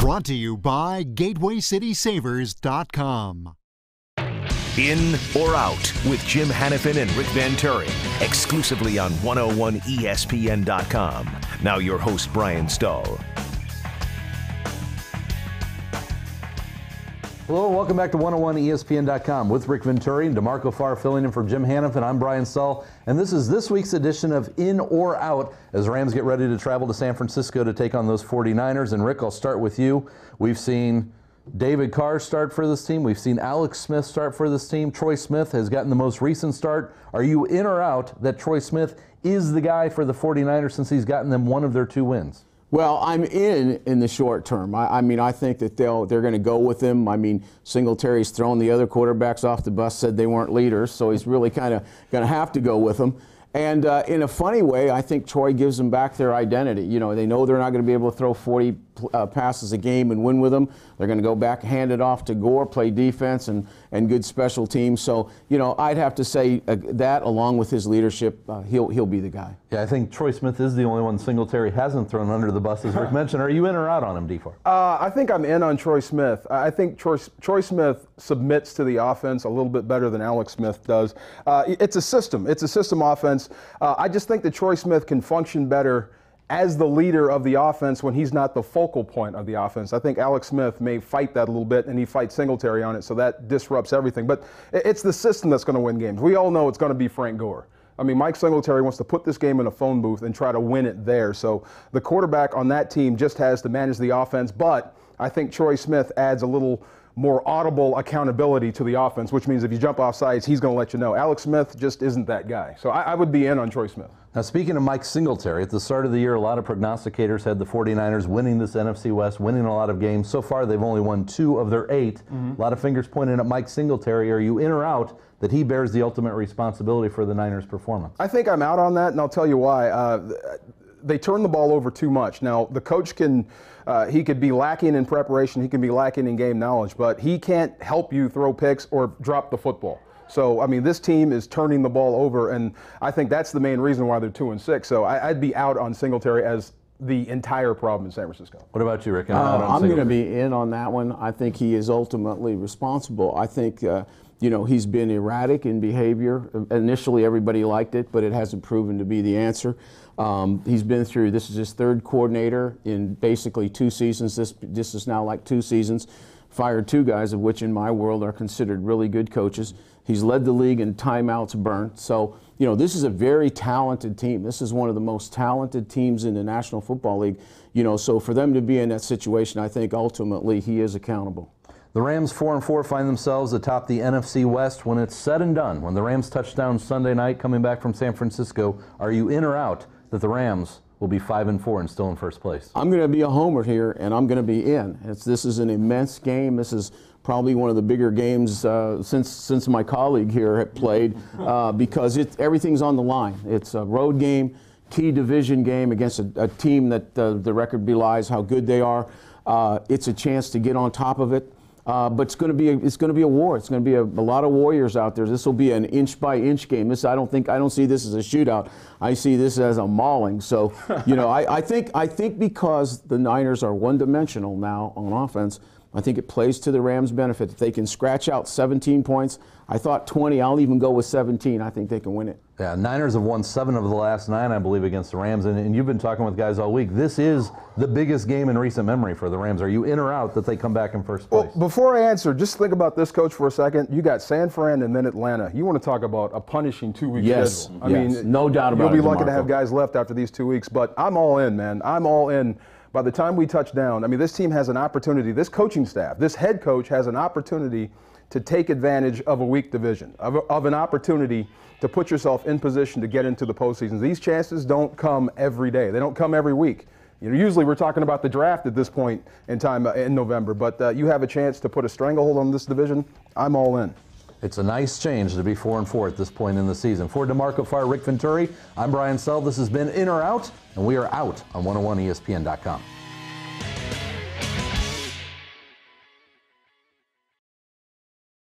Brought to you by GatewayCitySavers.com. In or Out with Jim Hanifin and Rick Venturi, exclusively on 101ESPN.com. Now your host, Brian Stahl. Hello, welcome back to 101ESPN.com with Rick Venturi and D'Marco Farr filling in for Jim Hanifin. I'm Brian Stahl, and this is this week's edition of In or Out as Rams get ready to travel to San Francisco to take on those 49ers. And Rick, I'll start with you. We've seen David Carr start for this team. We've seen Alex Smith start for this team. Troy Smith has gotten the most recent start. Are you in or out that Troy Smith is the guy for the 49ers since he's gotten them one of their 2 wins? Well, I'm in the short term. I mean, I think that they're going to go with him. I mean, Singletary's thrown the other quarterbacks off the bus, said they weren't leaders, so he's really kind of going to have to go with them. And in a funny way, I think Troy gives them back their identity. You know, they know they're not going to be able to throw 40 passes a game and win with them. They're going to go back, hand it off to Gore, play defense and good special teams. So, you know, I'd have to say that along with his leadership, he'll be the guy. Yeah, I think Troy Smith is the only one Singletary hasn't thrown under the bus, as Rick mentioned. Are you in or out on him, D4? I think I'm in on Troy Smith. I think Troy Smith submits to the offense a little bit better than Alex Smith does. It's a system. It's a system offense. I just think that Troy Smith can function better as the leader of the offense when he's not the focal point of the offense. I think Alex Smith may fight that a little bit, and he fights Singletary on it, so that disrupts everything. But it's the system that's going to win games. We all know it's going to be Frank Gore. I mean, Mike Singletary wants to put this game in a phone booth and try to win it there. So the quarterback on that team just has to manage the offense. But I think Troy Smith adds a little more audible accountability to the offense, which means if you jump off sides, he's going to let you know. Alex Smith just isn't that guy. So I would be in on Troy Smith. Now, speaking of Mike Singletary, at the start of the year, a lot of prognosticators had the 49ers winning this NFC West, winning a lot of games. So far, they've only won 2 of their 8. A lot of fingers pointing at Mike Singletary. Are you in or out that he bears the ultimate responsibility for the Niners' performance? I think I'm out on that, and I'll tell you why. They turn the ball over too much. Now, the coach can, he could be lacking in preparation, he can be lacking in game knowledge, but he can't help you throw picks or drop the football. So, I mean, this team is turning the ball over, and I think that's the main reason why they're 2-6. So I'd be out on Singletary as the entire problem in San Francisco. What about you, Rick? I'm going to be in on that one. I think he is ultimately responsible. I think, you know, he's been erratic in behavior. Initially, everybody liked it, but it hasn't proven to be the answer. He's been through, this is his 3rd coordinator in basically 2 seasons. This is now like 2 seasons. Fired 2 guys, of which in my world are considered really good coaches. He's led the league in timeouts burnt. So, you know, this is a very talented team. This is one of the most talented teams in the National Football League. You know, so for them to be in that situation, I think ultimately he is accountable. The Rams 4-4 find themselves atop the NFC West. When it's said and done, when the Rams touch down Sunday night coming back from San Francisco, are you in or out that the Rams will be 5-4 and still in first place? I'm going to be a homer here, and I'm going to be in. This is an immense game. This is probably one of the bigger games since my colleague here had played because everything's on the line. It's a road game, key division game against a team that the record belies how good they are. It's a chance to get on top of it. But it's going to be a war. It's going to be a lot of warriors out there. This will be an inch-by-inch game. I don't see this as a shootout. I see this as a mauling. So, you know, I think because the Niners are one-dimensional now on offense, I think it plays to the Rams' benefit. If they can scratch out 17 points, I thought 20. I'll even go with 17. I think they can win it. Yeah, Niners have won 7 of the last 9, I believe, against the Rams. And you've been talking with guys all week. This is the biggest game in recent memory for the Rams. Are you in or out that they come back in first place? Well, before I answer, just think about this, Coach, for a second. You got San Fran and then Atlanta. You want to talk about a punishing 2-week schedule. I mean, no doubt about it. You'll be lucky to have guys left after these 2 weeks. But I'm all in, man. I'm all in. By the time we touch down, I mean, this team has an opportunity, this coaching staff, this head coach has an opportunity to take advantage of a weak division, of an opportunity to put yourself in position to get into the postseason. These chances don't come every day. They don't come every week. You know, usually we're talking about the draft at this point in time in November, but you have a chance to put a stranglehold on this division. I'm all in. It's a nice change to be 4-4 at this point in the season. For D'Marco Farr, Rick Venturi, I'm Brian Stahl. This has been In or Out, and we are out on 101ESPN.com.